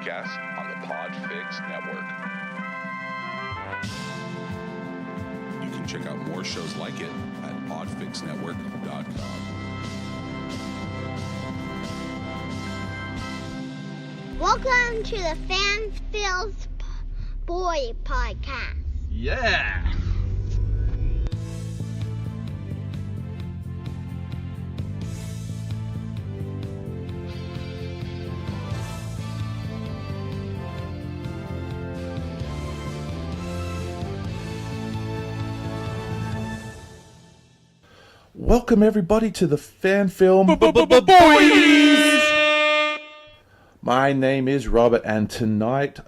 podcast on the Podfix Network. You can check out more shows like it at podfixnetwork.com. Welcome to the Fan Feels Boy podcast. Yeah! Welcome everybody to the Fan Film Boyz! My name is Robert, and tonight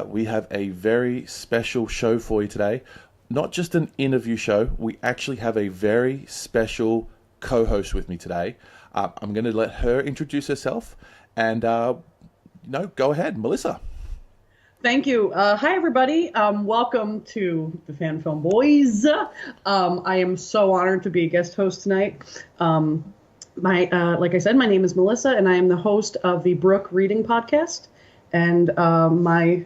we have a very special show for you today. Not just an interview show, we actually have a very special co-host with me today. I'm going to let her introduce herself, and go ahead, Melissa. Thank you. Hi, everybody. Welcome to the Fan Film Boyz. I am so honored to be a guest host tonight. Like I said, my name is Melissa, and I am the host of the Brook Reading Podcast. And my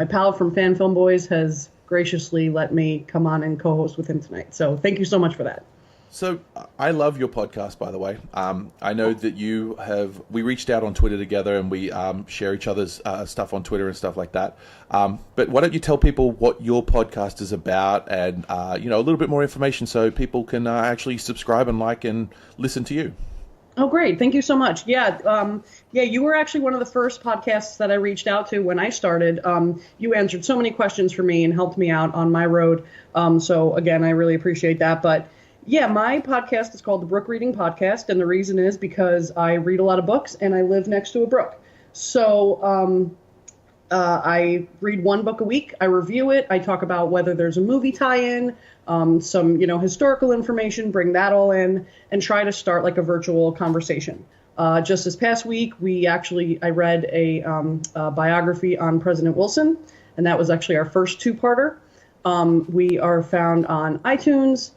pal from Fan Film Boyz has graciously let me come on and co-host with him tonight. So thank you so much for that. So I love your podcast, by the way. I know that we reached out on Twitter together, and we share each other's stuff on Twitter and stuff like that. But why don't you tell people what your podcast is about, and a little bit more information so people can actually subscribe and like and listen to you. Oh, great. Thank you so much. Yeah, you were actually one of the first podcasts that I reached out to when I started. You answered so many questions for me and helped me out on my road. So again, I really appreciate that. But yeah, my podcast is called the Brook Reading Podcast, and the reason is because I read a lot of books and I live next to a brook. So I read one book a week, I review it, I talk about whether there's a movie tie-in, some historical information, bring that all in, and try to start like a virtual conversation. Just this past week, I read a biography on President Wilson, and that was actually our first two-parter. We are found on iTunes,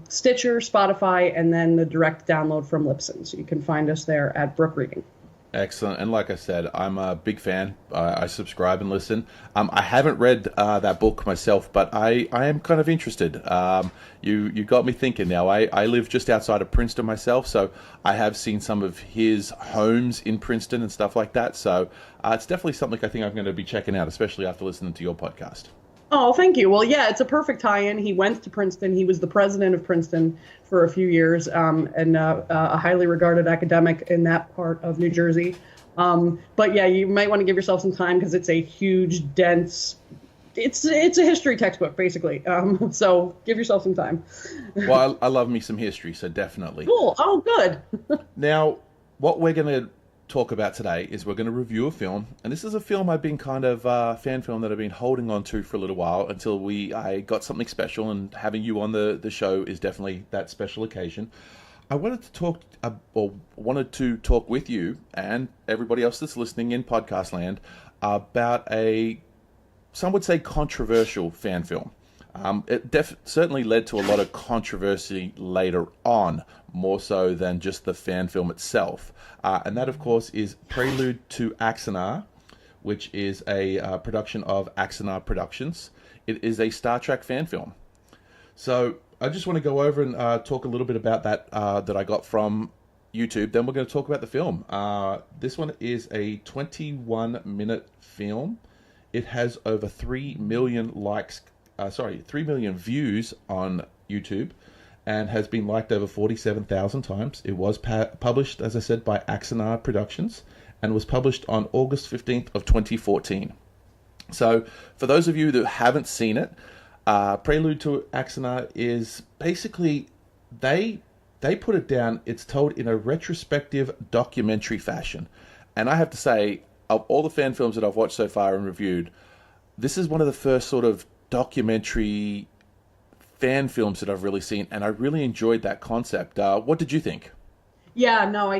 Stitcher, Spotify, and then the direct download from Libsyn. So you can find us there at Brook Reading. Excellent. And like I said, I'm a big fan. I subscribe and listen. I haven't read that book myself, but I am kind of interested. You got me thinking now. I live just outside of Princeton myself, so I have seen some of his homes in Princeton and stuff like that. So it's definitely something I think I'm going to be checking out, especially after listening to your podcast. Oh, thank you. Well, yeah, it's a perfect tie-in. He went to Princeton. He was the president of Princeton for a few years, and a highly regarded academic in that part of New Jersey. But yeah, you might want to give yourself some time because it's a huge, dense. It's a history textbook, basically. So give yourself some time. Well, I love me some history, so definitely. Cool. Oh, good. Now, what we're going to talk about today is we're going to review a film, and this is a film I've been kind of fan film that I've been holding on to for a little while until I got something special, and having you on the show is definitely that special occasion. I wanted to talk with you and everybody else that's listening in podcast land about some would say controversial fan film. It certainly led to a lot of controversy later on, more so than just the fan film itself. And that, of course, is Prelude to Axanar, which is a production of Axanar Productions. It is a Star Trek fan film. So I just want to go over and talk a little bit about that I got from YouTube. Then we're going to talk about the film. This one is a 21-minute film. It has over 3 million 3 million views on YouTube, and has been liked over 47,000 times. It was published, as I said, by Axanar Productions, and was published on August 15th of 2014. So for those of you that haven't seen it, Prelude to Axanar is basically, they put it down, it's told in a retrospective documentary fashion. And I have to say, of all the fan films that I've watched so far and reviewed, this is one of the first sort of documentary fan films that I've really seen, and I really enjoyed that concept. What did you think? Yeah, no, I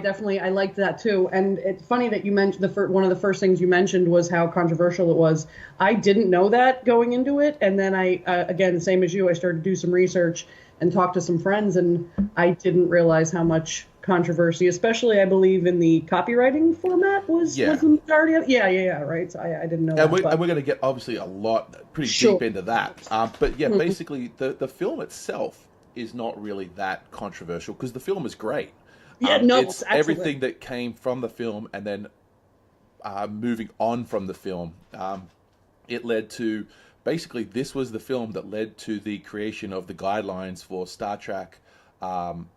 liked that too. And it's funny that you mentioned one of the first things you mentioned was how controversial it was. I didn't know that going into it. And then again, same as you, I started to do some research and talk to some friends, and I didn't realize how much controversy, especially I believe in the copywriting format was the majority of. Yeah, right. So I didn't know that. And we're going to get obviously a lot pretty deep into that. But yeah, basically the film itself is not really that controversial because the film is great. Yeah, it's everything that came from the film and then moving on from the film. It led to basically this was the film that led to the creation of the guidelines for Star Trek fan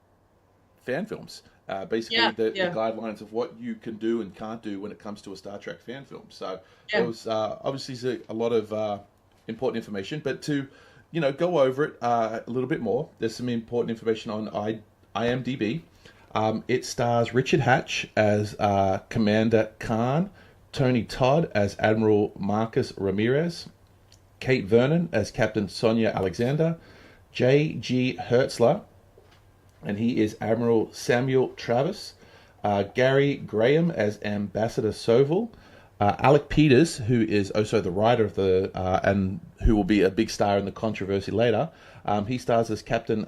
films. The guidelines of what you can do and can't do when it comes to a Star Trek fan film. So it was obviously a lot of important information, but to go over it a little bit more, there's some important information on IMDb. It stars Richard Hatch as Commander Khan, Tony Todd as Admiral Marcus Ramirez, Kate Vernon as Captain Sonia Alexander, J.G. Hertzler, and he is Admiral Samuel Travis, Gary Graham as Ambassador Soville, Alec Peters, who is also the writer of the and who will be a big star in the controversy later. He stars as Captain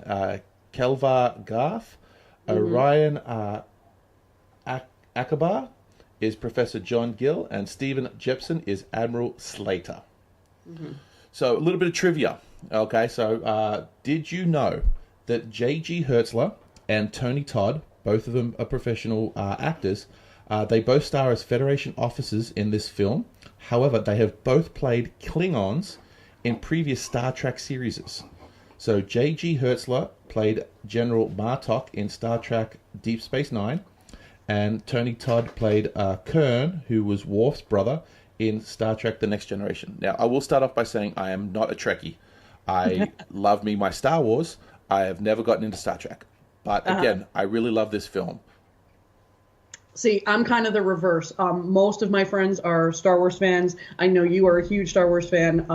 Kelvar Garth. Orion Akabar is Professor John Gill, and Stephen Jepson is Admiral Slater. So a little bit of trivia. Okay, so did you know that J.G. Hertzler and Tony Todd, both of them are professional actors, they both star as Federation officers in this film. However, they have both played Klingons in previous Star Trek series. So J.G. Hertzler played General Martok in Star Trek Deep Space Nine, and Tony Todd played Kern, who was Worf's brother, in Star Trek The Next Generation. Now, I will start off by saying I am not a Trekkie. I love me my Star Wars. I have never gotten into Star Trek. But again, I really love this film. See, I'm kind of the reverse. Most of my friends are Star Wars fans. I know you are a huge Star Wars fan.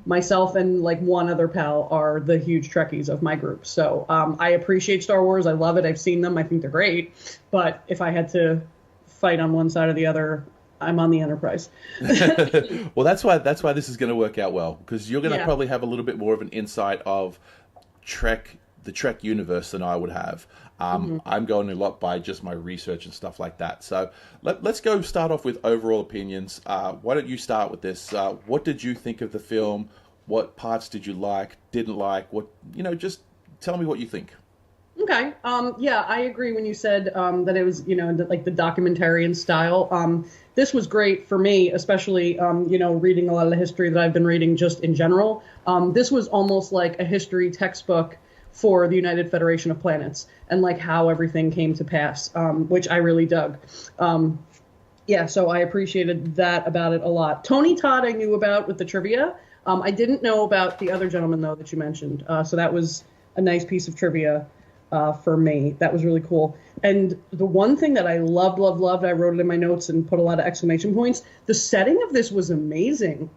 Myself and like one other pal are the huge Trekkies of my group. So I appreciate Star Wars. I love it. I've seen them. I think they're great. But if I had to fight on one side or the other, I'm on the Enterprise. Well, that's why this is going to work out well, because you're going to probably have a little bit more of an insight of the Trek universe than I would have. I'm going a lot by just my research and stuff like that. So let's go start off with overall opinions. Why don't you start with this? What did you think of the film? What parts did you like, didn't like? Just tell me what you think. Okay. I agree when you said that it was, like the documentarian style. This was great for me, especially, reading a lot of the history that I've been reading just in general. This was almost like a history textbook for the United Federation of Planets and like how everything came to pass, which I really dug. So I appreciated that about it a lot. Tony Todd I knew about with the trivia. I didn't know about the other gentleman, though, that you mentioned. So that was a nice piece of trivia for me. That was really cool. And the one thing that I loved, I wrote it in my notes and put a lot of exclamation points, the setting of this was amazing.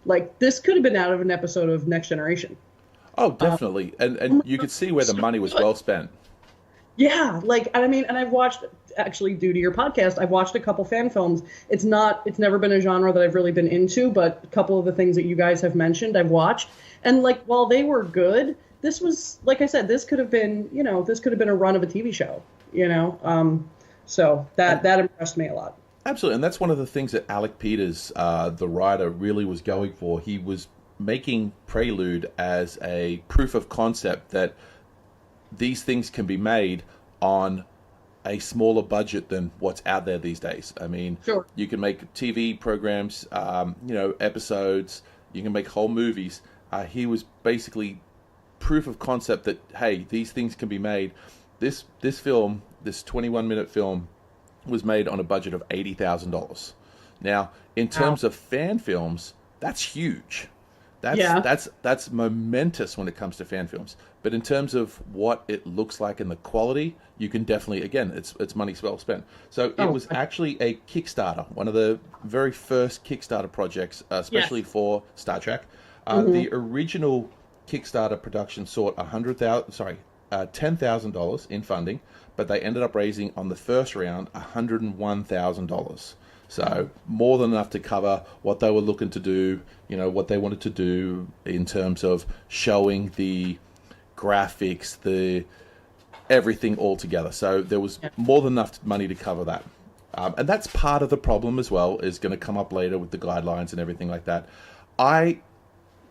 Like, this could have been out of an episode of Next Generation. Oh, definitely. And you could see where the money was well spent. Yeah, and I've watched, actually, due to your podcast, I've watched a couple fan films. It's never been a genre that I've really been into, but a couple of the things that you guys have mentioned, I've watched. And, while they were good, this was, like I said, this could have been a run of a TV show, So that impressed me a lot. Absolutely, and that's one of the things that Alec Peters, the writer, really was going for. He was making Prelude as a proof of concept that these things can be made on a smaller budget than what's out there these days. I mean, sure. You can make TV programs, episodes, you can make whole movies. He was basically proof of concept that, hey, these things can be made. This film, this 21-minute film, was made on a budget of $80,000. Now, in terms of fan films, that's huge. That's momentous when it comes to fan films. But in terms of what it looks like and the quality, you can definitely, again, it's money well spent. So it was actually a Kickstarter, one of the very first Kickstarter projects, especially for Star Trek. The original Kickstarter production sought $10,000 in funding, but they ended up raising on the first round $101,000. So more than enough to cover what they were looking to do, what they wanted to do in terms of showing the graphics, the everything all together. So there was more than enough money to cover that. And that's part of the problem as well, is going to come up later with the guidelines and everything like that.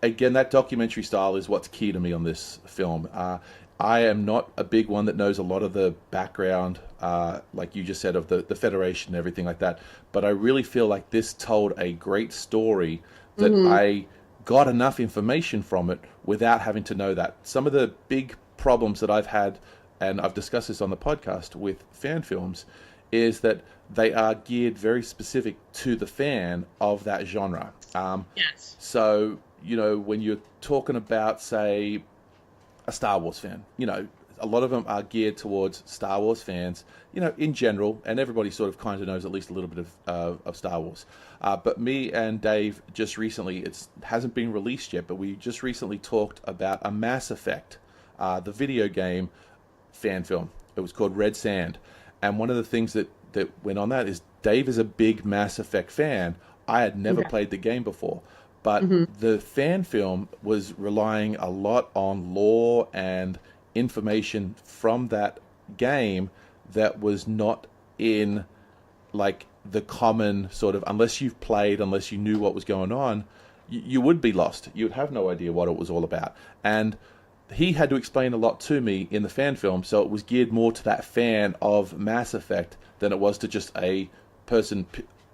Again, that documentary style is what's key to me on this film. I am not a big one that knows a lot of the background, like you just said, of the Federation and everything like that. But I really feel like this told a great story that I got enough information from it without having to know that. Some of the big problems that I've had, and I've discussed this on the podcast with fan films, is that they are geared very specific to the fan of that genre. Yes. So, when you're talking about, say, a Star Wars fan, a lot of them are geared towards Star Wars fans, in general, and everybody sort of kind of knows at least a little bit of Star Wars. But me and Dave just recently, it hasn't been released yet, but we just recently talked about a Mass Effect, the video game fan film. It was called Red Sand. And one of the things that went on that is Dave is a big Mass Effect fan. I had never played the game before. But the fan film was relying a lot on lore and information from that game that was not in, like, the common sort of, unless you've played, unless you knew what was going on, you would be lost. You would have no idea what it was all about. And he had to explain a lot to me in the fan film, so it was geared more to that fan of Mass Effect than it was to just a person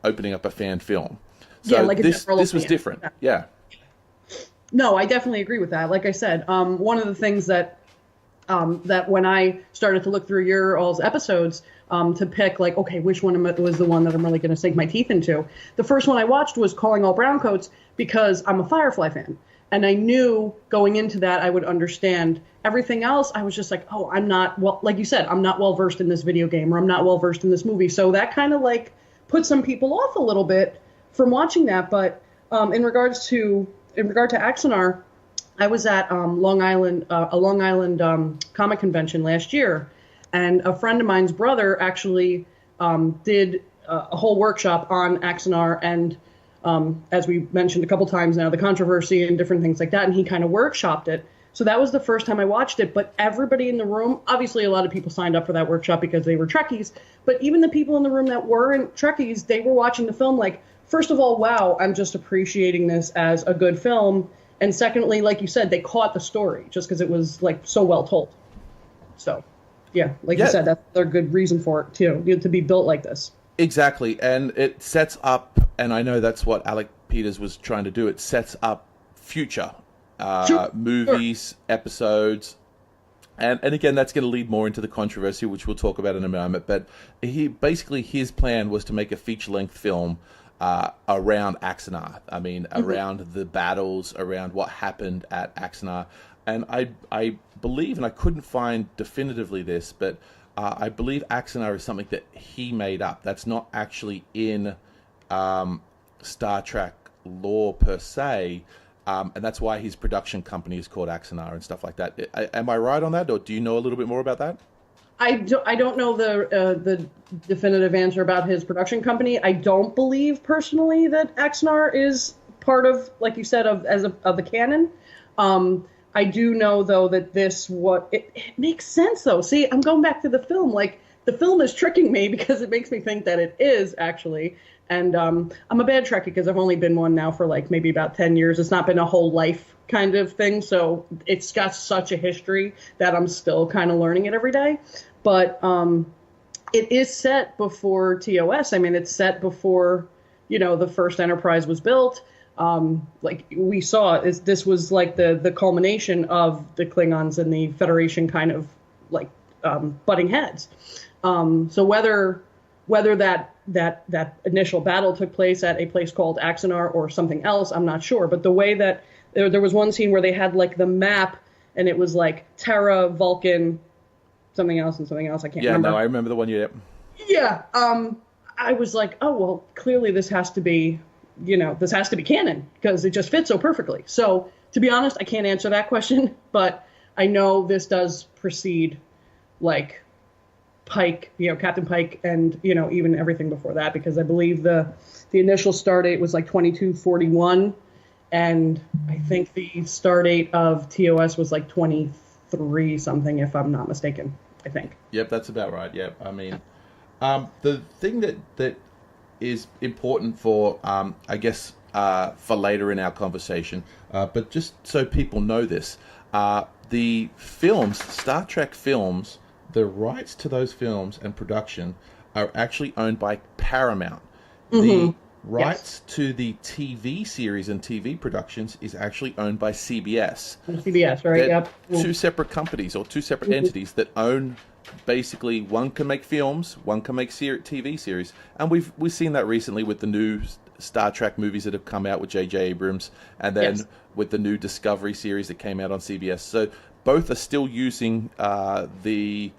opening up a fan film. So like this was different. Yeah. No, I definitely agree with that. Like I said, one of the things that when I started to look through your all's episodes to pick, like, okay, which one was the one that I'm really going to sink my teeth into, the first one I watched was Calling All Browncoats, because I'm a Firefly fan. And I knew going into that I would understand. Everything else, I was just like, oh, I'm not, well, like you said, I'm not well-versed in this video game, or I'm not well-versed in this movie. So that kind of, like, put some people off a little bit from watching that. But in regard to Axanar, I was at a Long Island comic convention last year, and a friend of mine's brother actually did a whole workshop on Axanar, and as we mentioned a couple times now, the controversy and different things like that, and he kind of workshopped it. So that was the first time I watched it, but everybody in the room, obviously a lot of people signed up for that workshop because they were Trekkies, but even the people in the room that weren't Trekkies, they were watching the film like, first of all, wow, I'm just appreciating this as a good film. And secondly, like you said, they caught the story just because it was, like, so well told. So, yeah, like you said, that's a good reason for it, too, to be built like this. Exactly. And it sets up, and I know that's what Alec Peters was trying to do, it sets up future movies, episodes. And again, that's going to lead more into the controversy, which we'll talk about in a moment. But his plan was to make a feature-length film around Axanar. I mean, around the battles, around what happened at Axanar. And I believe, and I couldn't find definitively this, but I believe Axanar is something that he made up. That's not actually in Star Trek lore per se. And that's why his production company is called Axanar and stuff like that. Am I right on that, or do you know a little bit more about that? I don't know the definitive answer about his production company. I don't believe personally that Axanar is part of, like you said, of the canon. I do know though that it makes sense though. See, I'm going back to the film. Like, the film is tricking me because it makes me think that it is actually. And I'm a bad Trekkie because I've only been one now for like maybe about 10 years. It's not been a whole life kind of thing. So it's got such a history that I'm still kind of learning it every day. But it is set before TOS. I mean, it's set before, the first Enterprise was built. Like we saw, this was like the culmination of the Klingons and the Federation kind of like butting heads. So whether that initial battle took place at a place called Axanar or something else, I'm not sure. But the way that there was one scene where they had like the map and it was like Terra, Vulcan, something else and something else. I can't remember. Yeah, no, I remember the one. Yeah. I was like, oh, well, clearly this has to be canon because it just fits so perfectly. So to be honest, I can't answer that question, but I know this does precede like Pike, Captain Pike, and, even everything before that, because I believe the initial start date was like 2241. And I think the start date of TOS was like 23 something, if I'm not mistaken. I think. Yep, that's about right. Yep. I mean, the thing that is important for, I guess, for later in our conversation, but just so people know this, the films, Star Trek films, the rights to those films and production are actually owned by Paramount. The rights to the TV series and TV productions is actually owned by CBS. CBS, right? They're Yep. two separate companies or two separate entities that own. Basically, one can make films, one can make TV series, and we've seen that recently with the new Star Trek movies that have come out with J.J. Abrams, and then with the new Discovery series that came out on CBS. So both are still using the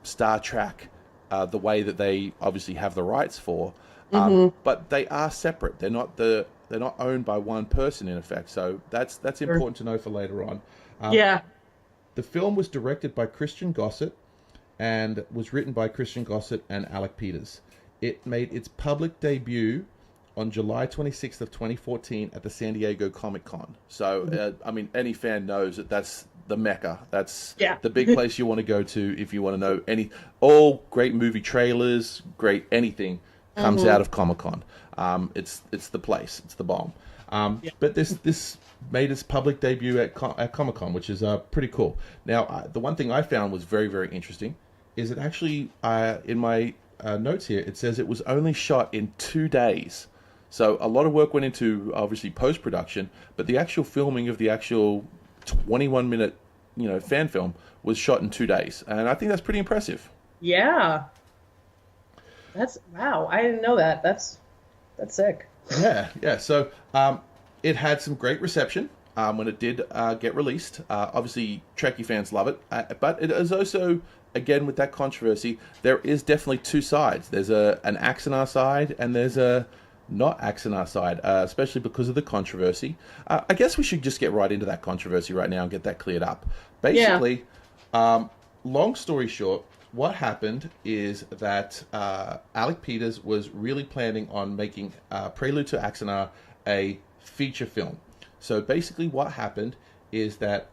Star Trek the way that they obviously have the rights for, but they are separate. They're not owned by one person in effect. So that's important to know for later on. The film was directed by Christian Gossett and was written by Christian Gossett and Alec Peters. It made its public debut on July 26th of 2014 at the San Diego Comic-Con. So, I mean, any fan knows that that's the Mecca. That's the big place you want to go to if you want to know all great movie trailers, great anything comes out of Comic-Con. It's the place. It's the bomb. But this made its public debut at Comic-Con, which is pretty cool. Now, the one thing I found was very, very interesting is it actually, in my notes here, it says it was only shot in 2 days. So a lot of work went into, obviously, post-production, but the actual filming of the actual 21-minute, fan film was shot in 2 days. And I think that's pretty impressive. Yeah. Wow. I didn't know that. That's sick. Yeah. So it had some great reception when it did get released. Obviously, Trekkie fans love it. But it is also, again, with that controversy, there is definitely two sides. There's an Axanar side and there's a not Axanar side, especially because of the controversy. I guess we should just get right into that controversy right now and get that cleared up. Basically, long story short, what happened is that Alec Peters was really planning on making Prelude to Axanar a feature film. So basically what happened is that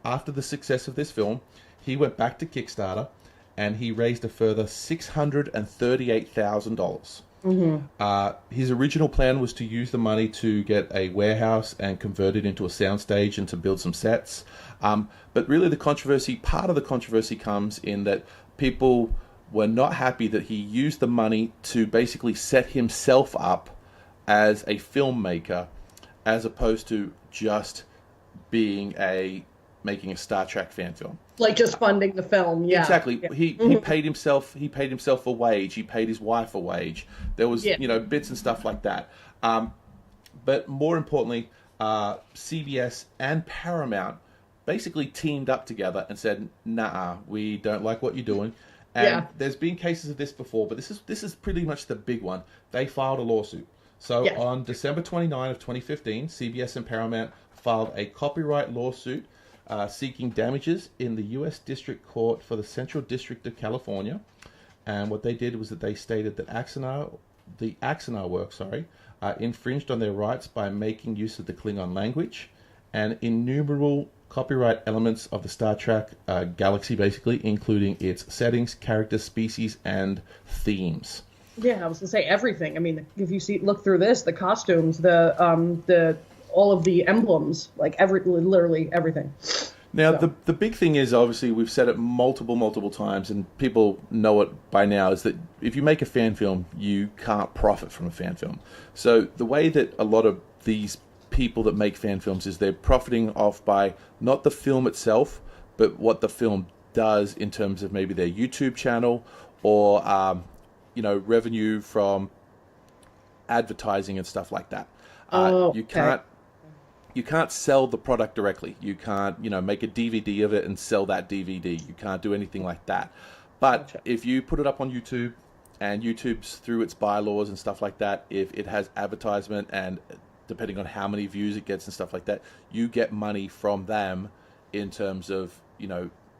after the success of this film, he went back to Kickstarter and he raised a further $638,000. His original plan was to use the money to get a warehouse and convert it into a soundstage and to build some sets. But really part of the controversy comes in that people were not happy that he used the money to basically set himself up as a filmmaker as opposed to just making a Star Trek fan film. Like just funding the film, Exactly. Yeah. He paid himself a wage, he paid his wife a wage. There was, bits and stuff like that. But more importantly, CBS and Paramount basically teamed up together and said, nah, we don't like what you're doing. And there's been cases of this before, but this is pretty much the big one. They filed a lawsuit. So on December 29 of 2015, CBS and Paramount filed a copyright lawsuit seeking damages in the U.S. District Court for the Central District of California. And what they did was that they stated that the Axanar work, infringed on their rights by making use of the Klingon language and innumerable copyright elements of the Star Trek galaxy, basically, including its settings, characters, species, and themes. Yeah, I was gonna say everything. I mean, if you look through this, the costumes, the all of the emblems, like literally everything. Now, the big thing is, obviously, we've said it multiple times, and people know it by now, is that if you make a fan film, you can't profit from a fan film. So the way that a lot of these people that make fan films is they're profiting off by not the film itself, but what the film does in terms of maybe their YouTube channel or, revenue from advertising and stuff like that. You can't sell the product directly. You can't, make a DVD of it and sell that DVD. You can't do anything like that. But if you put it up on YouTube, and YouTube's through its bylaws and stuff like that, if it has advertisement and depending on how many views it gets and stuff like that, you get money from them in terms of,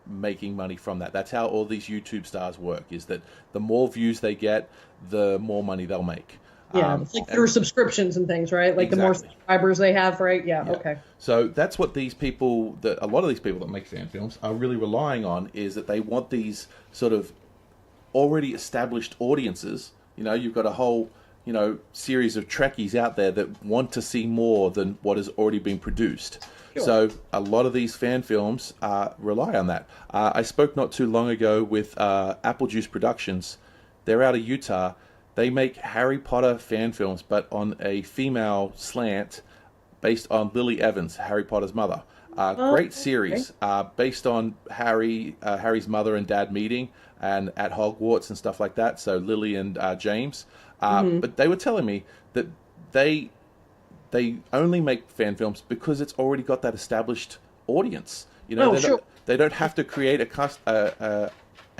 making money from that. That's how all these YouTube stars work, is that the more views they get, the more money they'll make. Yeah, it's like through subscriptions and things, right? Like the more subscribers they have, right? Yeah, okay. So that's what a lot of these people that make fan films are really relying on, is that they want these sort of already established audiences. You know, you've got a whole, series of Trekkies out there that want to see more than what has already been produced. Sure. So a lot of these fan films rely on that. I spoke not too long ago with Apple Juice Productions. They're out of Utah. They make Harry Potter fan films, but on a female slant based on Lily Evans, Harry Potter's mother. Great series based on Harry's mother and dad meeting and at Hogwarts and stuff like that. So Lily and James. But they were telling me that they only make fan films because it's already got that established audience. They don't have to create a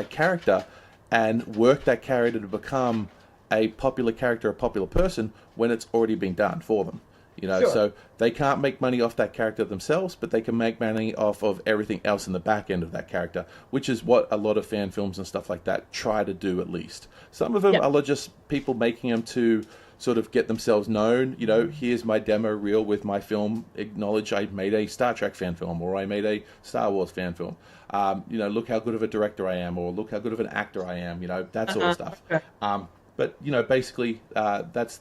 character and work that character to become a popular character, a popular person, when it's already been done for them. So they can't make money off that character themselves, but they can make money off of everything else in the back end of that character, which is what a lot of fan films and stuff like that try to do, at least. Some of them are just people making them to sort of get themselves known. Here's my demo reel with my film. Acknowledge I made a Star Trek fan film, or I made a Star Wars fan film. Look how good of a director I am, or look how good of an actor I am. That sort of stuff. Okay. But basically, that's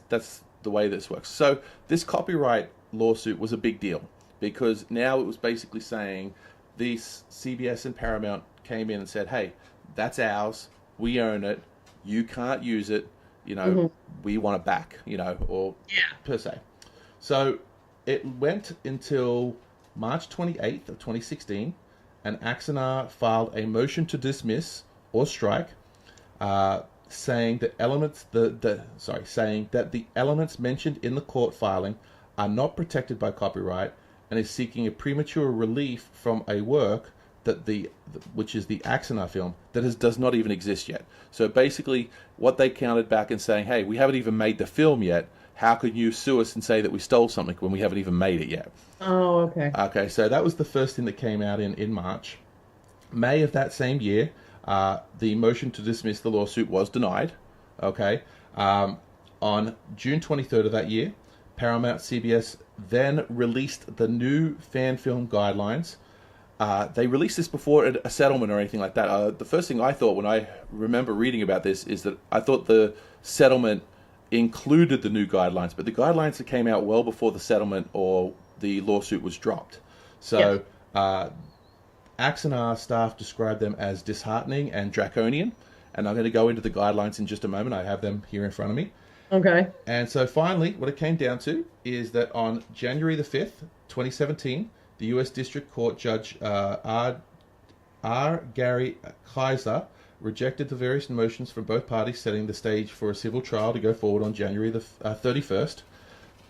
the way this works. So this copyright lawsuit was a big deal, because now it was basically saying these CBS and Paramount came in and said, hey, that's ours. We own it. You can't use it. We want it back, per se. So it went until March 28th of 2016, and Axanar filed a motion to dismiss or strike, saying that the elements mentioned in the court filing are not protected by copyright, and is seeking a premature relief from a work which is the Axanar film that does not even exist yet. So basically, what they counted back and saying, hey, we haven't even made the film yet. How could you sue us and say that we stole something when we haven't even made it yet? Oh, okay. Okay, so that was the first thing that came out in March. May of that same year, the motion to dismiss the lawsuit was denied. Okay. On June 23rd of that year, Paramount CBS then released the new fan film guidelines. They released this before a settlement or anything like that. The first thing I thought when I remember reading about this is that I thought the settlement included the new guidelines, but the guidelines that came out well before the settlement or the lawsuit was dropped. So Axanar staff described them as disheartening and draconian, and I'm going to go into the guidelines in just a moment. I have them here in front of me. Okay. And so finally, what it came down to is that on January the 5th, 2017, the U.S. District Court Judge R. Gary Kaiser rejected the various motions from both parties, setting the stage for a civil trial to go forward on January the 31st.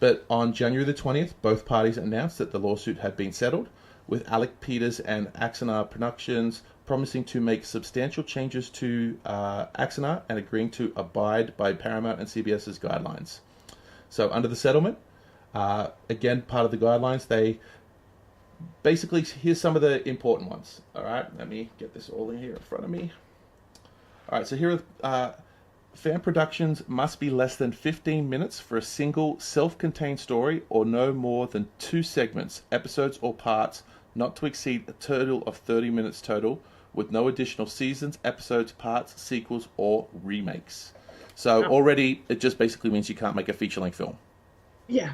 But on January the 20th, both parties announced that the lawsuit had been settled, with Alec Peters and Axanar Productions promising to make substantial changes to Axanar and agreeing to abide by Paramount and CBS's guidelines. So under the settlement, again, part of the guidelines, they basically, here's some of the important ones. All right, let me get this all in here in front of me. All right, so here are fan productions must be less than 15 minutes for a single self-contained story, or no more than 2 segments, episodes or parts, not to exceed a total of 30 minutes total, with no additional seasons, episodes, parts, sequels, or remakes. So already, it just basically means you can't make a feature-length film. Yeah.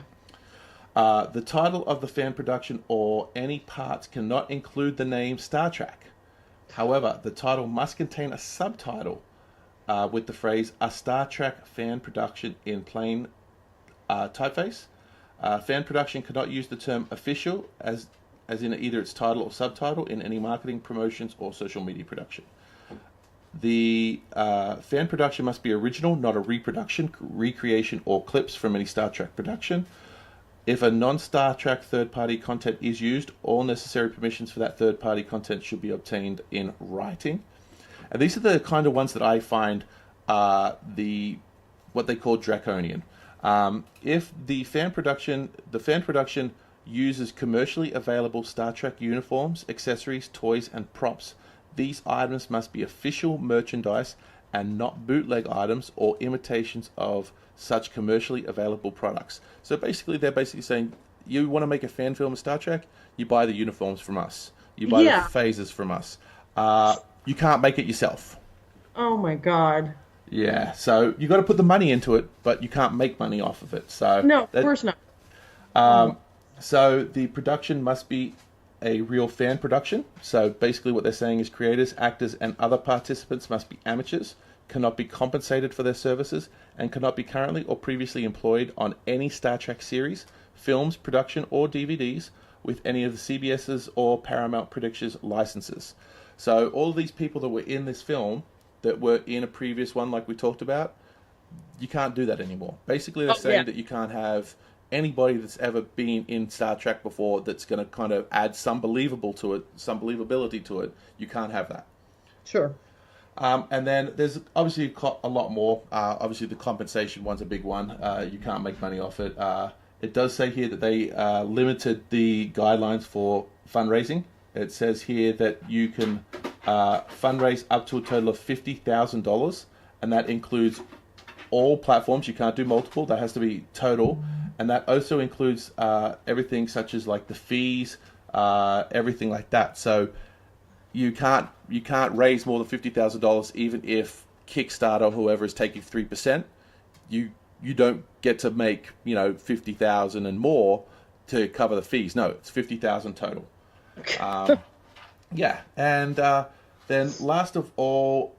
The title of the fan production or any parts cannot include the name Star Trek. However, the title must contain a subtitle with the phrase "A Star Trek Fan Production" in plain typeface. Fan production cannot use the term official as in either its title or subtitle in any marketing, promotions, or social media production. The fan production must be original, not a reproduction, recreation, or clips from any Star Trek production. If a non-Star Trek third-party content is used, all necessary permissions for that third-party content should be obtained in writing. And these are the kind of ones that I find what they call draconian. If the fan production uses commercially available Star Trek uniforms, accessories, toys, and props, these items must be official merchandise and not bootleg items or imitations of such commercially available products. So basically, they're basically saying, you want to make a fan film of Star Trek, you buy the uniforms from us. You buy the phasers from us. You can't make it yourself. Oh my God. Yeah, so you got to put the money into it, but you can't make money off of it. So no, of course not. So the production must be a real fan production. So basically what they're saying is creators, actors, and other participants must be amateurs, cannot be compensated for their services, and cannot be currently or previously employed on any Star Trek series, films, production, or DVDs with any of the CBS's or Paramount Pictures licenses. So all of these people that were in this film, that were in a previous one like we talked about, you can't do that anymore. Basically, they're saying that you can't have anybody that's ever been in Star Trek before that's going to kind of add some believability to it. You can't have that. Sure. And then there's obviously a lot more. Obviously, the compensation one's a big one. You can't make money off it. It does say here that they limited the guidelines for fundraising. It says here that you can fundraise up to a total of $50,000, and that includes all platforms. You can't do multiple. That has to be total. And that also includes everything such as like the fees, everything like that. So you can't raise more than $50,000 even if Kickstarter or whoever is taking 3%. You don't get to make $50,000 and more to cover the fees. No, it's $50,000 total. Yeah, and then last of all,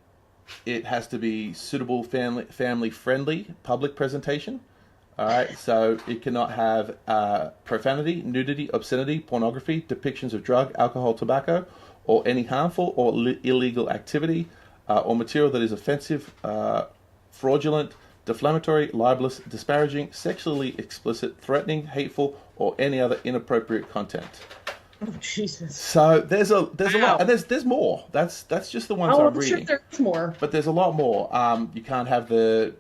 it has to be suitable family-friendly public presentation. All right, so it cannot have profanity, nudity, obscenity, pornography, depictions of drug, alcohol, tobacco, or any harmful or illegal activity or material that is offensive, fraudulent, defamatory, libelous, disparaging, sexually explicit, threatening, hateful, or any other inappropriate content. Oh, Jesus. So there's a lot, and there's more. That's just the ones I'm reading. Sure there's more. But there's a lot more. You can't have the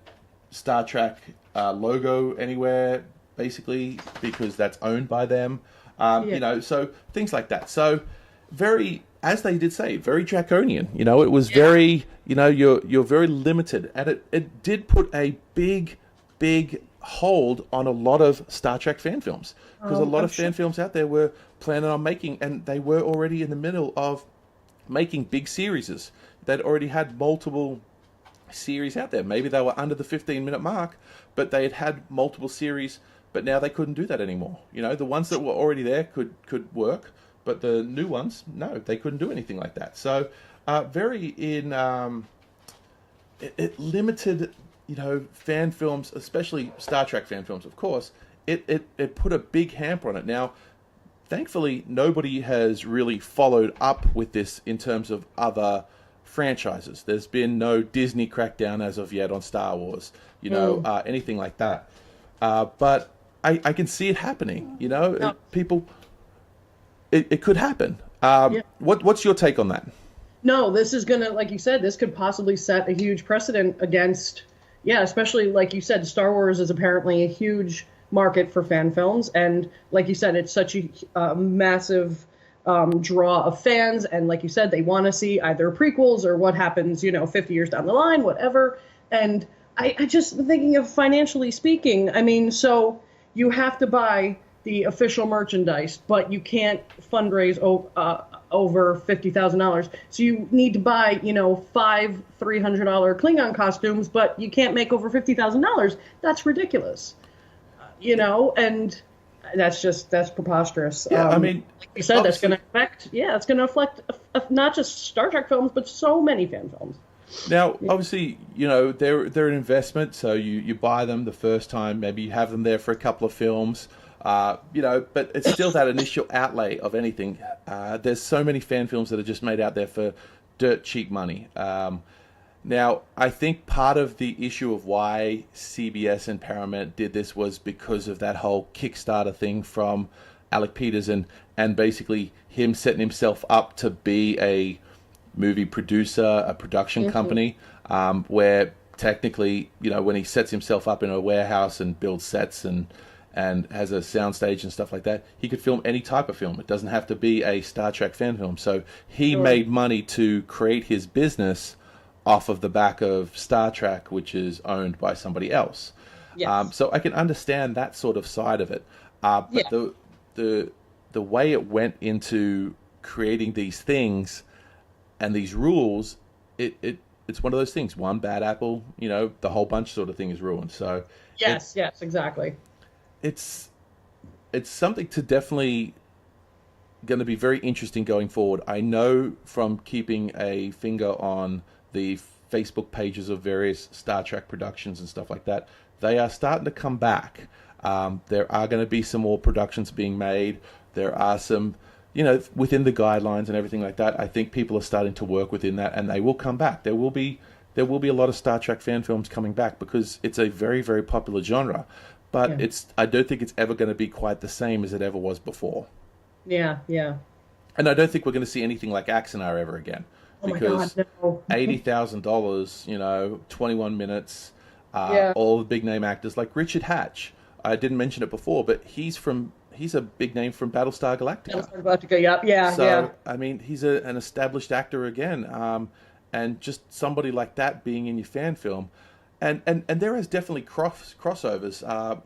Star Trek logo anywhere, basically, because that's owned by them. So things like that. So very, as they did say, very draconian. It was very, you're very limited, and it did put a big hold on a lot of Star Trek fan films, because a lot of fan films out there were planning on making, and they were already in the middle of making big series. They'd already had multiple series out there. Maybe they were under the 15-minute mark, but they had multiple series, but now they couldn't do that anymore. The ones that were already there could work, but the new ones, no, they couldn't do anything like that. So it limited fan films, especially Star Trek fan films, of course. It put a big hamper on it. Now, thankfully, nobody has really followed up with this in terms of other franchises. There's been no Disney crackdown as of yet on Star Wars, anything like that. But I can see it happening, people, it could happen. What's your take on that? No, this is going to, like you said, this could possibly set a huge precedent against, especially like you said, Star Wars is apparently a huge market for fan films. And like you said, it's such a massive draw of fans. And like you said, they want to see either prequels or what happens, 50 years down the line, whatever. And I just thinking of financially speaking, so you have to buy the official merchandise, but you can't fundraise over $50,000. So you need to buy, 5 $300 Klingon costumes, but you can't make over $50,000. That's ridiculous. And that's preposterous. Like you said, that's going to affect, it's going to affect not just Star Trek films, but so many fan films. Now, obviously, they're an investment, so you buy them the first time, maybe you have them there for a couple of films, but it's still that initial outlay of anything. There's so many fan films that are just made out there for dirt cheap money. Now, I think part of the issue of why CBS and Paramount did this was because of that whole Kickstarter thing from Alec Peters and basically him setting himself up to be a movie producer, a production company, where technically, when he sets himself up in a warehouse and builds sets and has a soundstage and stuff like that, he could film any type of film. It doesn't have to be a Star Trek fan film. So he made money to create his business off of the back of Star Trek, which is owned by somebody else. Yes. So I can understand that sort of side of it. But the way it went into creating these things and these rules, it's one of those things. One bad apple, the whole bunch sort of thing is ruined. So yes, exactly. It's something to definitely going to be very interesting going forward. I know from keeping a finger on the Facebook pages of various Star Trek productions and stuff like that, they are starting to come back. There are going to be some more productions being made. There are some, within the guidelines and everything like that. I think people are starting to work within that, and they will come back. There will be a lot of Star Trek fan films coming back because it's a very, very popular genre. But I don't think it's ever going to be quite the same as it ever was before. Yeah. And I don't think we're going to see anything like Axanar ever again. Oh my God, no. $80,000, 21 minutes, all the big name actors like Richard Hatch. I didn't mention it before, but he's a big name from Battlestar Galactica. Battlestar Galactica, yeah. So, I mean, he's an established actor again. And just somebody like that being in your fan film. And there is definitely crossovers.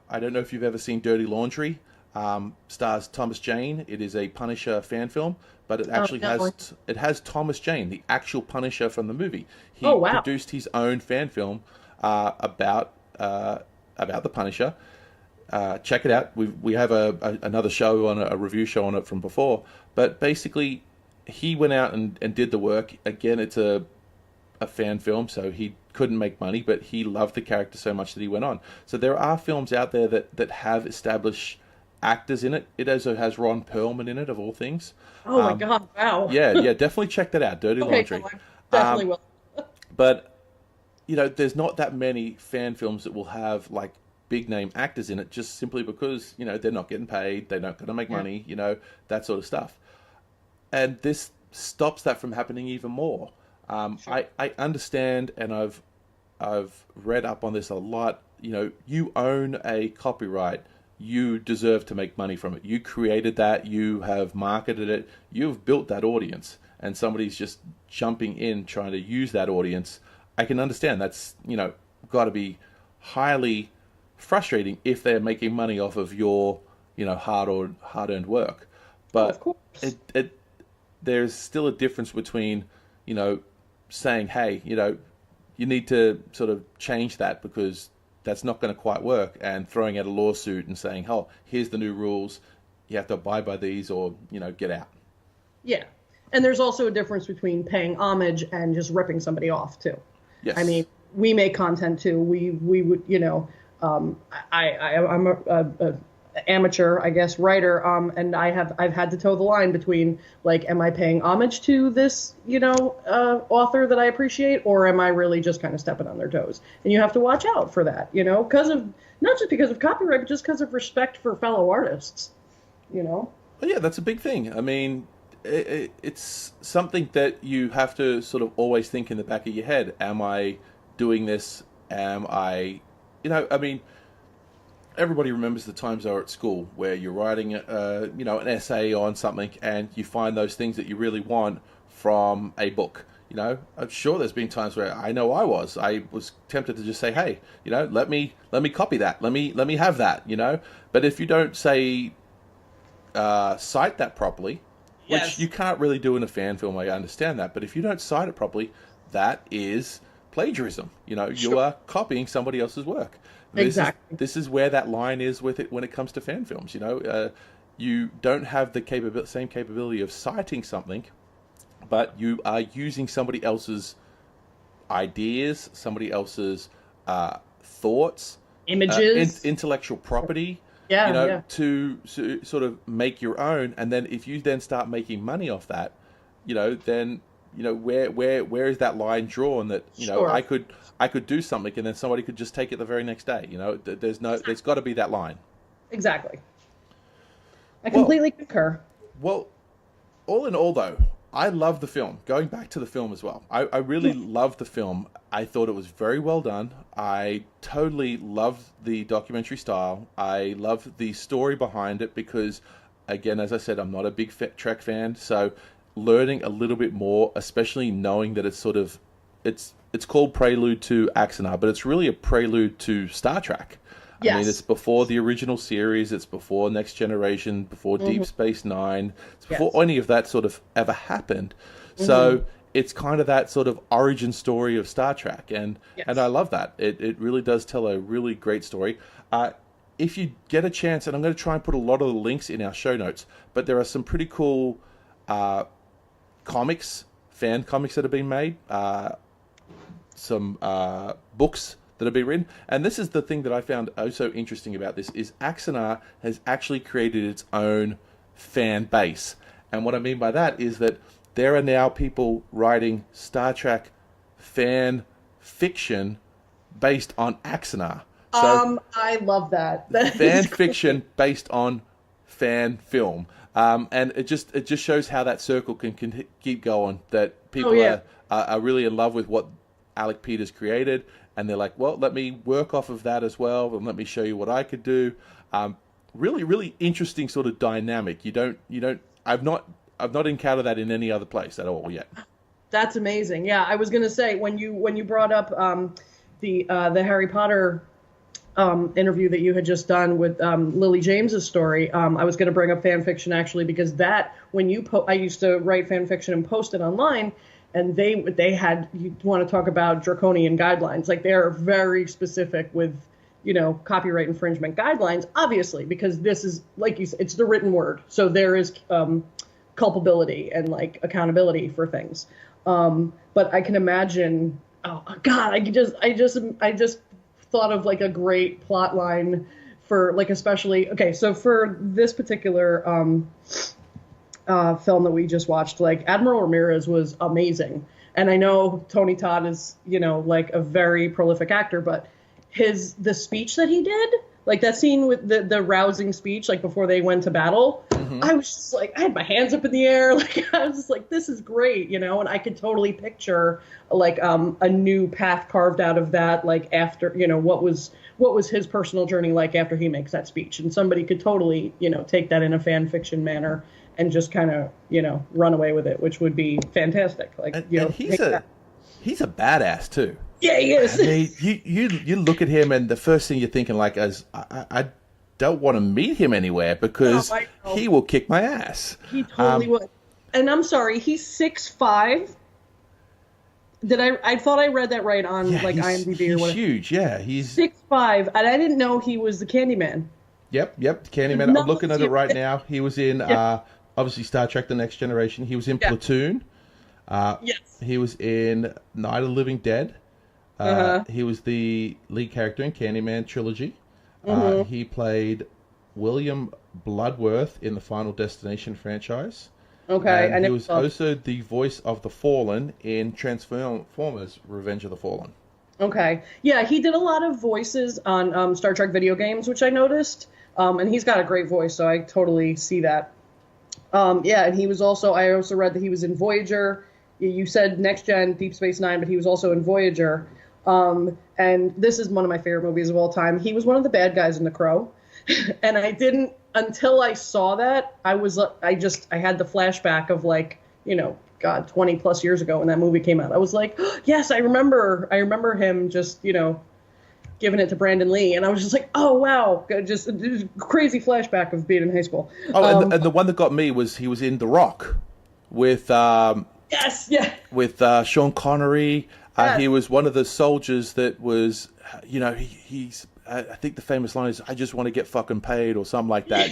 I don't know if you've ever seen Dirty Laundry. Stars Thomas Jane. It is a Punisher fan film, but it actually has Thomas Jane, the actual Punisher from the movie. He produced his own fan film about the Punisher. Check it out. We have another show on a review show on it from before, but basically he went out and did the work. Again, it's a fan film, so he couldn't make money, but he loved the character so much that he went on. So there are films out there that have established actors in it. It also has Ron Perlman in it, of all things. Oh my God! Wow. Yeah, definitely check that out. Dirty Laundry. Definitely will. But there's not that many fan films that will have like big name actors in it, just simply because they're not getting paid, they're not going to make money, that sort of stuff. And this stops that from happening even more. Sure. I understand, and I've read up on this a lot. You own a copyright. You deserve to make money from it. You created that. You have marketed it. You've built that audience, and somebody's just jumping in trying to use that audience. I can understand that's got to be highly frustrating if they're making money off of your hard-earned work. But of course. There's still a difference between saying, hey, you need to sort of change that because that's not going to quite work, and throwing out a lawsuit and saying, oh, here's the new rules, you have to abide by these, or get out. Yeah. And there's also a difference between paying homage and just ripping somebody off too. Yes. I mean, we make content too. We would, I'm a amateur, I guess, writer, and I've had to toe the line between, like, am I paying homage to this, author that I appreciate, or am I really just kind of stepping on their toes? And you have to watch out for that, because of, not just because of copyright, but just because of respect for fellow artists, Well, yeah, that's a big thing. I mean, it's something that you have to sort of always think in the back of your head. Am I doing this? Am I, I mean, everybody remembers the times they were at school where you're writing, an essay on something, and you find those things that you really want from a book. I'm sure there's been times where I was tempted to just say, hey, let me copy that, let me have that, But if you don't say cite that properly, yes. Which you can't really do in a fan film, I understand that, but if you don't cite it properly, that is plagiarism. Sure. You are copying somebody else's work. Exactly. This is where that line is with it when it comes to fan films. You don't have the same capability of citing something, but you are using somebody else's ideas, somebody else's thoughts, images, intellectual property. To sort of make your own, and then if you then start making money off that, then where is that line drawn that Sure. I could do something and then somebody could just take it the very next day. There's got to be that line. Exactly. I completely concur. Well, all in all, though, I love the film. Going back to the film as well, I really loved the film. I thought it was very well done. I totally loved the documentary style. I loved the story behind it because, again, as I said, I'm not a big Trek fan, so learning a little bit more, especially knowing that it's it's called Prelude to Axanar, but it's really a prelude to Star Trek. Yes. I mean, it's before the original series, it's before Next Generation, before Deep Space Nine, it's before any of that sort of ever happened. So it's kind of that sort of origin story of Star Trek, and I love that. It really does tell a really great story. If you get a chance, and I'm going to try and put a lot of the links in our show notes, but there are some pretty cool comics, fan comics that have been made, some books that have been written. And this is the thing that I found so interesting about this, is Axanar has actually created its own fan base. And what I mean by that is that there are now people writing Star Trek fan fiction based on Axanar. So, I love that. Fan fiction based on fan film. And it just shows how that circle can keep going, that people are really in love with what Alec Peters created, and they're like, well, let me work off of that as well, and let me show you what I could do. Really, really interesting sort of dynamic. I've not encountered that in any other place at all yet. That's amazing. Yeah, I was gonna say, when you brought up the Harry Potter interview that you had just done with Lily James's story, I was going to bring up fan fiction actually, because that, when I used to write fan fiction and post it online, and they had, you want to talk about draconian guidelines, like they're very specific with, copyright infringement guidelines, obviously, because this is, like you said, it's the written word, so there is culpability and like accountability for things. But I can imagine, oh God, I just thought of like a great plot line for, like, especially, okay, so for this particular film that we just watched, like, Admiral Ramirez was amazing. And I know Tony Todd is, like a very prolific actor, but the speech that he did, like that scene with the rousing speech, like before they went to battle, I was just like, I had my hands up in the air. Like, I was just like, this is great, and I could totally picture like a new path carved out of that, like after, what was his personal journey like after he makes that speech. And somebody could totally, take that in a fan fiction manner and just kind of, run away with it, which would be fantastic. Like, and he's a badass too. Yeah, he is. I mean, you look at him, and the first thing you're thinking, like, is I don't want to meet him anywhere, because he will kick my ass. He totally would. And I'm sorry, he's 6'5". I thought I read that right on IMDb or whatever. He's huge, yeah. He's 6'5", and I didn't know he was the Candyman. Yep, Candyman. I'm looking at it right now. He was in obviously Star Trek: The Next Generation. He was in Platoon. Yes. He was in Night of the Living Dead. He was the lead character in Candyman trilogy. He played William Bloodworth in the Final Destination franchise. Okay. And he was also the voice of the Fallen in Transformers: Revenge of the Fallen. Okay. Yeah, he did a lot of voices on Star Trek video games, which I noticed. And he's got a great voice, so I totally see that. And he was also, I also read that he was in Voyager. You said Next Gen, Deep Space Nine, but he was also in Voyager. And this is one of my favorite movies of all time. He was one of the bad guys in The Crow. And I didn't, until I saw that, I had the flashback of, like, 20 plus years ago when that movie came out. I was like, oh, yes, I remember him just, giving it to Brandon Lee. And I was just like, oh, wow. Just a crazy flashback of being in high school. Oh, and the one that got me was he was in The Rock with, yes, yeah. With Sean Connery. He was one of the soldiers that was, he's, I think the famous line is, I just want to get fucking paid, or something like that.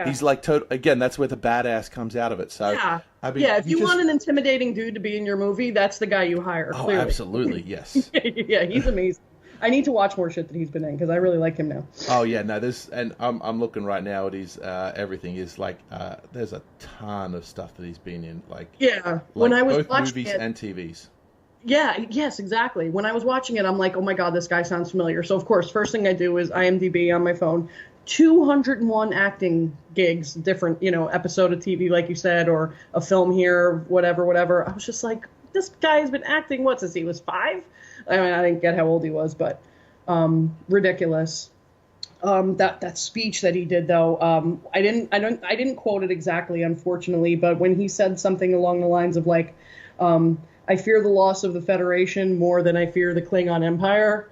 He's like, again, that's where the badass comes out of it. So, yeah. I mean, if you want an intimidating dude to be in your movie, that's the guy you hire. Oh, clearly. Absolutely. Yes. Yeah, he's amazing. I need to watch more shit that he's been in, because I really like him now. Oh yeah, no, and I'm looking right now at his everything is like there's a ton of stuff that he's been in, like when I was both watching movies it, and TVs. Yeah, yes, exactly. When I was watching it, I'm like, oh my God, this guy sounds familiar. So of course, first thing I do is IMDb on my phone, 201 acting gigs, different, episode of TV, like you said, or a film here, whatever. I was just like, this guy has been acting since he was 5? I mean, I didn't get how old he was, but ridiculous. That speech that he did, though, I didn't quote it exactly, unfortunately, but when he said something along the lines of like, I fear the loss of the Federation more than I fear the Klingon Empire,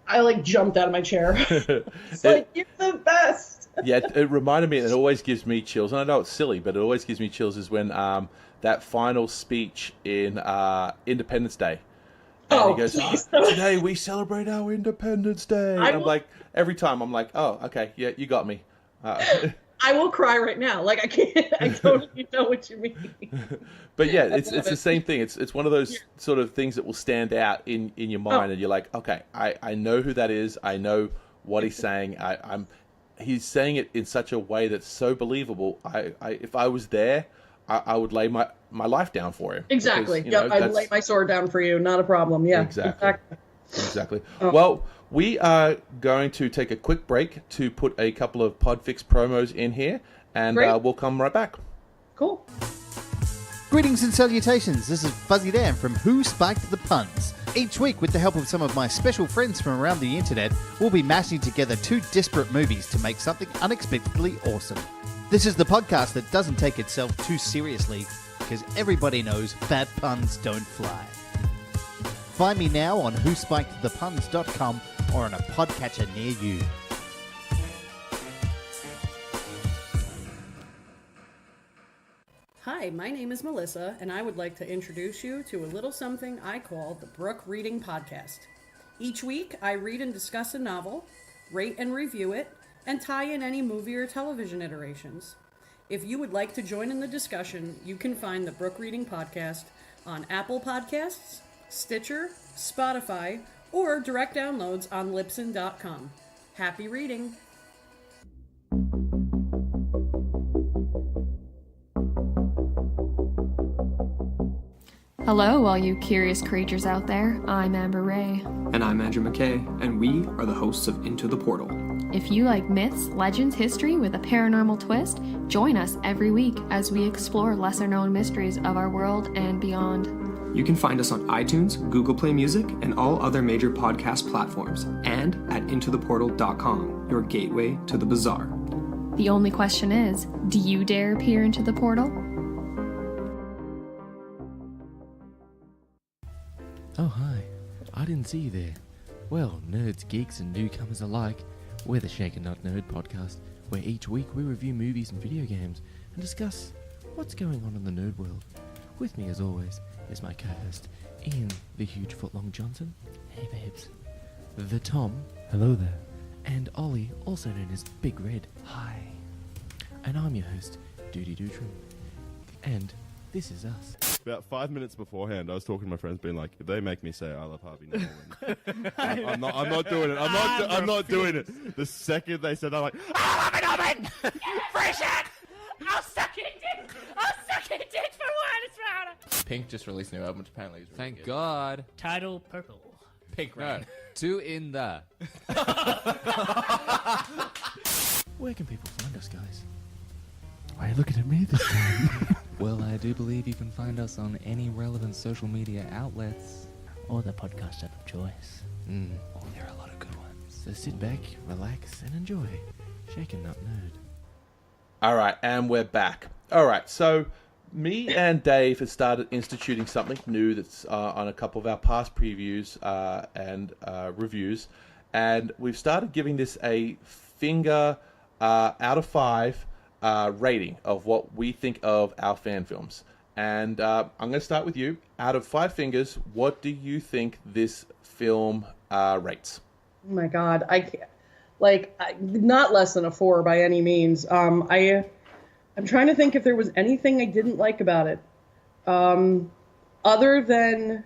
I like jumped out of my chair. It's like, you're the best. Yeah, it reminded me, and it always gives me chills, and I know it's silly, but it always gives me chills, is when that final speech in Independence Day. And he goes, today we celebrate our Independence Day. And I'm like, every time I'm like, oh, okay, yeah, you got me. I will cry right now. Like, I can't, I totally know what you mean. But yeah, it's the same thing. It's one of those sort of things that will stand out in your mind, and you're like, okay, I know who that is. I know what he's saying. He's saying it in such a way that's so believable. If I was there, I would lay my life down for him. Exactly. Because, I'd lay my sword down for you. Not a problem. Yeah. Exactly. Well, we are going to take a quick break to put a couple of Podfix promos in here, and we'll come right back. Cool. Greetings and salutations. This is Fuzzy Dan from Who Spiked the Puns. Each week, with the help of some of my special friends from around the internet, we'll be mashing together two disparate movies to make something unexpectedly awesome. This is the podcast that doesn't take itself too seriously, because everybody knows bad puns don't fly. Find me now on whospikedthepuns.com or on a podcatcher near you. Hi, my name is Melissa, and I would like to introduce you to a little something I call the Brook Reading Podcast. Each week, I read and discuss a novel, rate and review it, and tie in any movie or television iterations. If you would like to join in the discussion, you can find the Brook Reading Podcast on Apple Podcasts, Stitcher, Spotify, or direct downloads on Libsyn.com. Happy reading! Hello, all you curious creatures out there. I'm Amber Ray. And I'm Andrew McKay, and we are the hosts of Into the Portal. If you like myths, legends, history with a paranormal twist, join us every week as we explore lesser-known mysteries of our world and beyond. You can find us on iTunes, Google Play Music, and all other major podcast platforms, and at intotheportal.com, your gateway to the bizarre. The only question is, do you dare peer into the portal? Oh, hi. I didn't see you there. Well, nerds, geeks, and newcomers alike, we're the Shake and Not Nerd podcast, where each week we review movies and video games and discuss what's going on in the nerd world. With me, as always, is my co-host, Ian the Huge Footlong Johnson. Hey, babes. The Tom. Hello there. And Ollie, also known as Big Red. Hi. And I'm your host, Duty Dootram. And this is us. About 5 minutes beforehand, I was talking to my friends, being like, if they make me say I love Harvey Norman, I'm not doing it. I'm not doing it. The second they said, I'm like, I love it, Norman! Fresh it! I'll suck it dick! I'll suck it dick for what it's around! Pink just released a new album, which apparently is really Thank good. God. Title purple. Pink rain. No, two in the. Where can people find us, guys? Why are you looking at me this time? Well, I do believe you can find us on any relevant social media outlets. Or the podcast app of choice. Oh, there are a lot of good ones. So sit back, relax, and enjoy Shake and Not Nerd. All right, and we're back. All right, so me and Dave have started instituting something new that's on a couple of our past previews and reviews, and we've started giving this a finger out of 5 rating of what we think of our fan films. And I'm going to start with you. Out of 5 fingers, what do you think this film rates? Oh my God, I can't. Not less than a 4 by any means. I'm trying to think if there was anything I didn't like about it, other than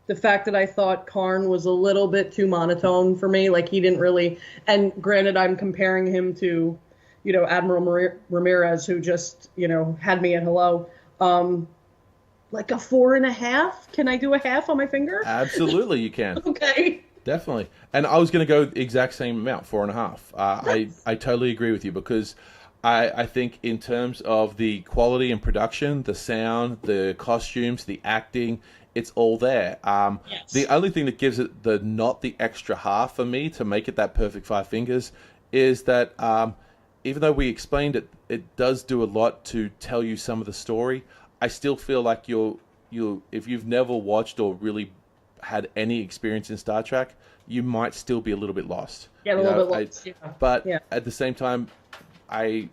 the fact that I thought Karn was a little bit too monotone for me. Like, he didn't really. And granted, I'm comparing him to, Admiral Ramirez, who just, had me at hello. Like a 4.5? Can I do a half on my finger? Absolutely, you can. Okay. Definitely. And I was going to go the exact same amount, 4.5. I totally agree with you, because I think in terms of the quality and production, the sound, the costumes, the acting, it's all there. Yes. The only thing that gives it not the extra half for me to make it that perfect 5 fingers is that even though we explained it, it does do a lot to tell you some of the story. I still feel like you're if you've never watched or really had any experience in Star Trek, you might still be a little bit lost. Get a little bit lost. But at the same time, I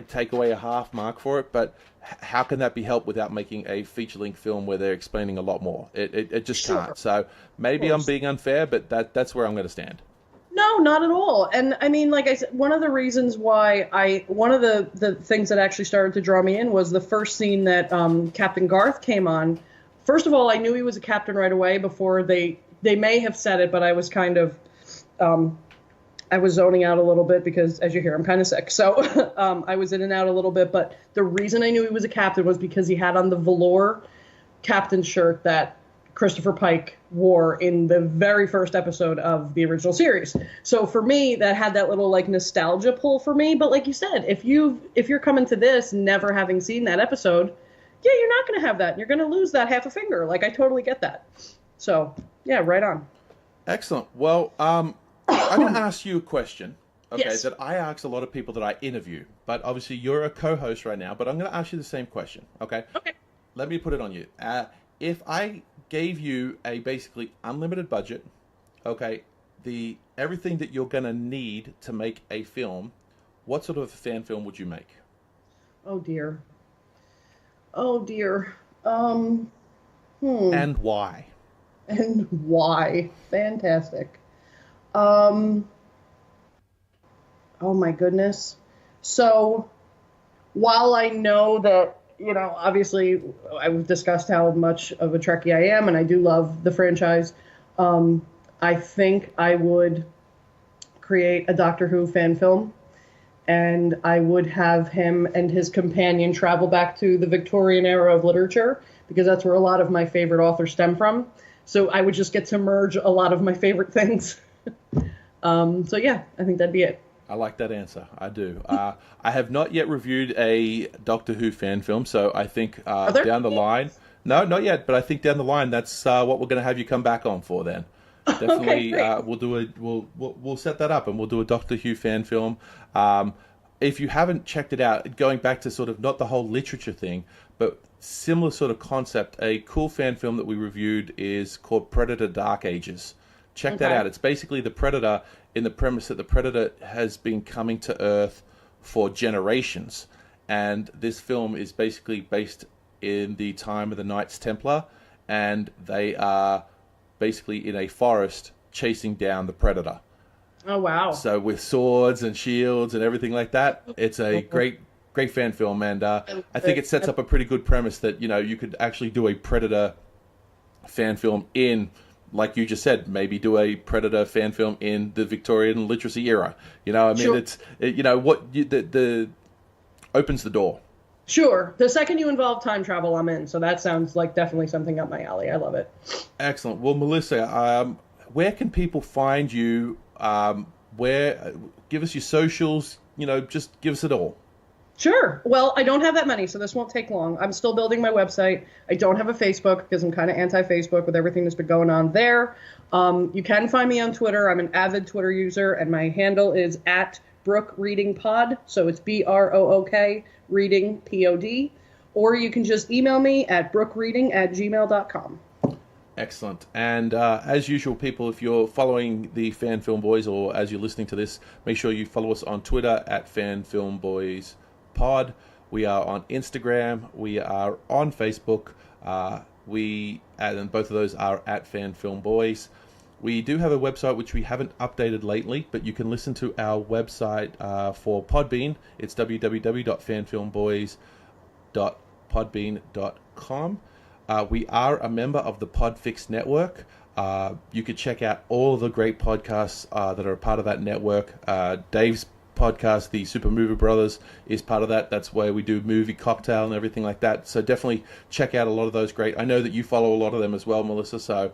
take away a half mark for it. But how can that be helped without making a feature-length film where they're explaining a lot more? It just can't. So maybe I'm being unfair, but that's where I'm going to stand. No, not at all. And I mean, like I said, one of the reasons why one of the things that actually started to draw me in was the first scene that Captain Garth came on. First of all, I knew he was a captain right away before they may have said it, but I was kind of, I was zoning out a little bit because, as you hear, I'm kind of sick. So I was in and out a little bit. But the reason I knew he was a captain was because he had on the velour captain shirt that Christopher Pike wore in the very first episode of the original series. So for me, that had that little like nostalgia pull for me. But like you said, if you're coming to this never having seen that episode, yeah, you're not going to have that. You're going to lose that half a finger. Like, I totally get that. So yeah, right on. Excellent. Well, I'm going to ask you a question. Okay, yes. That I ask a lot of people that I interview, but obviously you're a co-host right now. But I'm going to ask you the same question. Okay. Okay. Let me put it on you. If I gave you a basically unlimited budget, okay, everything that you're going to need to make a film, what sort of a fan film would you make? Oh dear. Oh dear. And why? And why? Fantastic. Oh my goodness. So while I know that, obviously I've discussed how much of a Trekkie I am, and I do love the franchise, I think I would create a Doctor Who fan film, and I would have him and his companion travel back to the Victorian era of literature, because that's where a lot of my favorite authors stem from. So I would just get to merge a lot of my favorite things. So yeah, I think that'd be it. I like that answer. I do. I have not yet reviewed a Doctor Who fan film, so I think down the line... No, not yet, but I think down the line that's what we're going to have you come back on for then. Definitely, okay, we'll set that up and we'll do a Doctor Who fan film. If you haven't checked it out, going back to sort of not the whole literature thing, but similar sort of concept, a cool fan film that we reviewed is called Predator Dark Ages. Check that out. It's basically the Predator in the premise that the Predator has been coming to Earth for generations. And this film is basically based in the time of the Knights Templar, and they are basically in a forest chasing down the Predator. Oh, wow. So with swords and shields and everything like that, it's a great fan film. And I think it sets up a pretty good premise that, you could actually do a Predator fan film in, like you just said, maybe do a Predator fan film in the Victorian literacy era. Sure. The opens the door. Sure. The second you involve time travel, I'm in. So that sounds like definitely something up my alley. I love it. Excellent. Well, Melissa, where can people find you? Give us your socials, just give us it all. Sure. Well, I don't have that many, so this won't take long. I'm still building my website. I don't have a Facebook because I'm kind of anti-Facebook with everything that's been going on there. You can find me on Twitter. I'm an avid Twitter user, and my handle is at Brook Reading Pod. So it's BROOK Reading POD. Or you can just email me at brookreading@gmail.com. Excellent. And as usual, people, if you're following the Fan Film Boys, or as you're listening to this, make sure you follow us on Twitter at Fan Film Boys Pod. We are on Instagram. We are on Facebook. And both of those are at Fan Film Boys. We do have a website which we haven't updated lately, but you can listen to our website for Podbean. It's www.fanfilmboys.podbean.com. We are a member of the Podfix network. You could check out all the great podcasts that are a part of that network. Dave's podcast, the Super Movie Brothers, is part of that. That's where we do Movie Cocktail and everything like that. So definitely check out a lot of those great. I know that you follow a lot of them as well, Melissa. So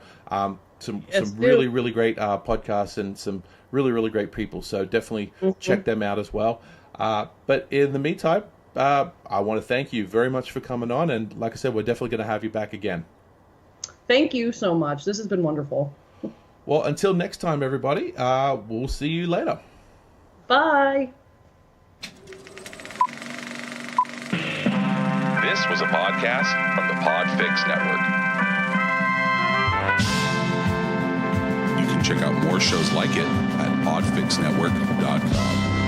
some really, really great podcasts and some really, really great people. So definitely check them out as well. But in the meantime, I want to thank you very much for coming on. And like I said, we're definitely going to have you back again. Thank you so much. This has been wonderful. Well, until next time, everybody, we'll see you later. Bye. This This was a podcast from the Podfix Network. You can check out more shows like it at podfixnetwork.com.